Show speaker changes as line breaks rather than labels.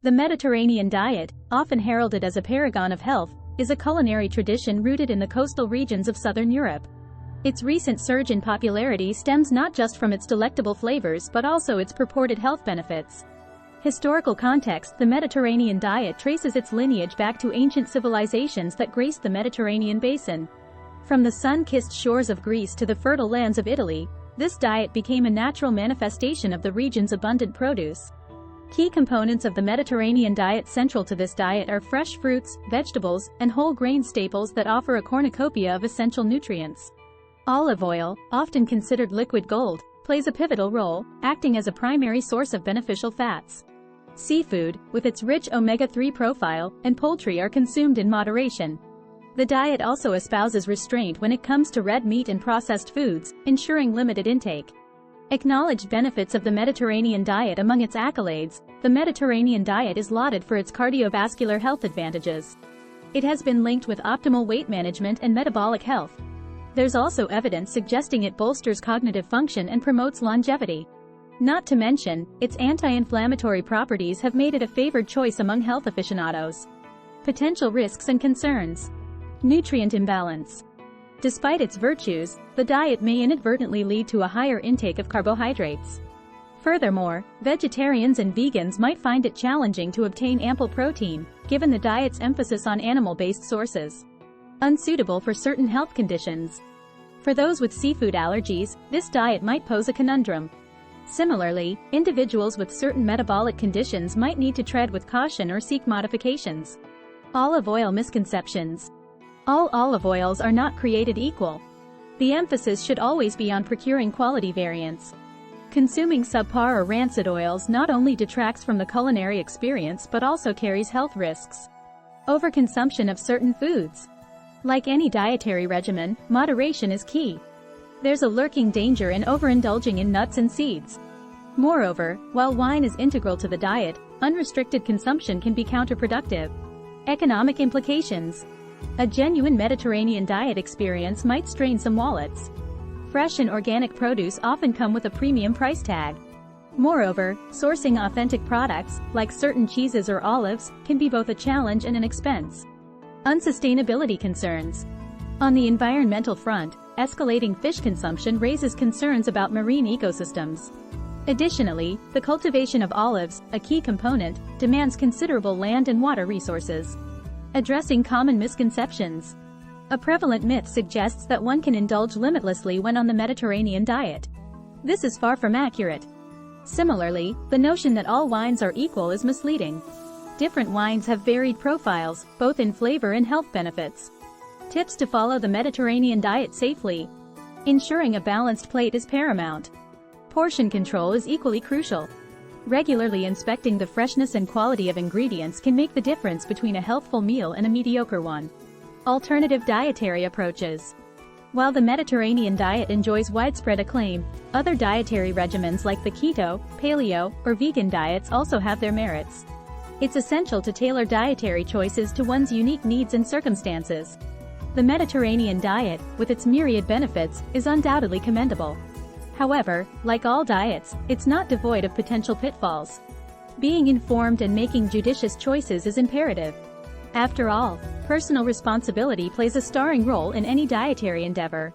The Mediterranean diet, often heralded as a paragon of health, is a culinary tradition rooted in the coastal regions of southern Europe. Its recent surge in popularity stems not just from its delectable flavors but also its purported health benefits. Historical context: the Mediterranean diet traces its lineage back to ancient civilizations that graced the Mediterranean basin. From the sun-kissed shores of Greece to the fertile lands of Italy, this diet became a natural manifestation of the region's abundant produce. Key components of the Mediterranean diet. Central to this diet are fresh fruits, vegetables, and whole grain staples that offer a cornucopia of essential nutrients. Olive oil, often considered liquid gold, plays a pivotal role, acting as a primary source of beneficial fats. Seafood, with its rich omega-3 profile, and poultry are consumed in moderation. The diet also espouses restraint when it comes to red meat and processed foods, ensuring limited intake. Acknowledged benefits of the Mediterranean diet. Among its accolades, the Mediterranean diet is lauded for its cardiovascular health advantages. It has been linked with optimal weight management and metabolic health. There's also evidence suggesting it bolsters cognitive function and promotes longevity. Not to mention, its anti-inflammatory properties have made it a favored choice among health aficionados. Potential risks and concerns. Nutrient imbalance. Despite its virtues, the diet may inadvertently lead to a higher intake of carbohydrates. Furthermore, vegetarians and vegans might find it challenging to obtain ample protein, given the diet's emphasis on animal-based sources. Unsuitable for certain health conditions. For those with seafood allergies, this diet might pose a conundrum. Similarly, individuals with certain metabolic conditions might need to tread with caution or seek modifications. Olive oil misconceptions. All olive oils are not created equal. The emphasis should always be on procuring quality variants. Consuming subpar or rancid oils not only detracts from the culinary experience but also carries health risks. Overconsumption of certain foods. Like any dietary regimen, moderation is key. There's a lurking danger in overindulging in nuts and seeds. Moreover, while wine is integral to the diet, unrestricted consumption can be counterproductive. Economic implications. A genuine Mediterranean diet experience might strain some wallets. Fresh and organic produce often come with a premium price tag. Moreover, sourcing authentic products, like certain cheeses or olives, can be both a challenge and an expense. Unsustainability concerns. On the environmental front, escalating fish consumption raises concerns about marine ecosystems. Additionally, the cultivation of olives, a key component, demands considerable land and water resources. Addressing common misconceptions. A prevalent myth suggests that one can indulge limitlessly when on the Mediterranean diet. This is far from accurate. Similarly, the notion that all wines are equal is misleading. Different wines have varied profiles, both in flavor and health benefits. Tips to follow the Mediterranean diet safely. Ensuring a balanced plate is paramount. Portion control is equally crucial. Regularly inspecting the freshness and quality of ingredients can make the difference between a healthful meal and a mediocre one. Alternative dietary approaches. While the Mediterranean diet enjoys widespread acclaim, other dietary regimens like the keto, paleo, or vegan diets also have their merits. It's essential to tailor dietary choices to one's unique needs and circumstances. The Mediterranean diet, with its myriad benefits, is undoubtedly commendable. However, like all diets, it's not devoid of potential pitfalls. Being informed and making judicious choices is imperative. After all, personal responsibility plays a starring role in any dietary endeavor.